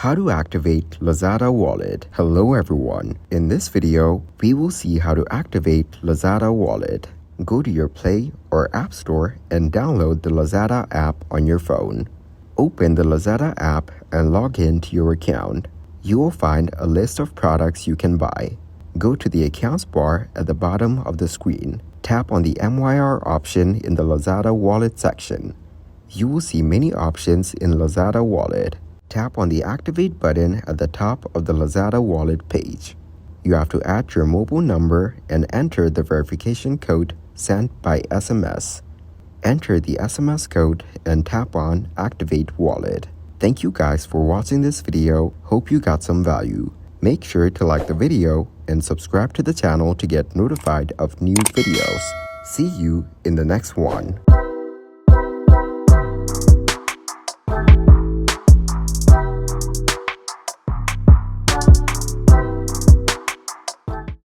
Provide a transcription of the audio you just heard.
How to activate Lazada wallet. Hello everyone. In this video, we will see how to activate Lazada wallet. Go to your Play or App Store and download the Lazada app on your phone. Open the Lazada app and log in to your account. You will find a list of products you can buy. Go to the accounts bar at the bottom of the screen. Tap on the MYR option in the Lazada wallet section. You will see many options in Lazada wallet. Tap on the Activate button at the top of the Lazada wallet page. You have to add your mobile number and enter the verification code sent by SMS. Enter the SMS code and tap on Activate Wallet. Thank you guys for watching this video. Hope you got some value. Make sure to like the video and subscribe to the channel to get notified of new videos. See you in the next one.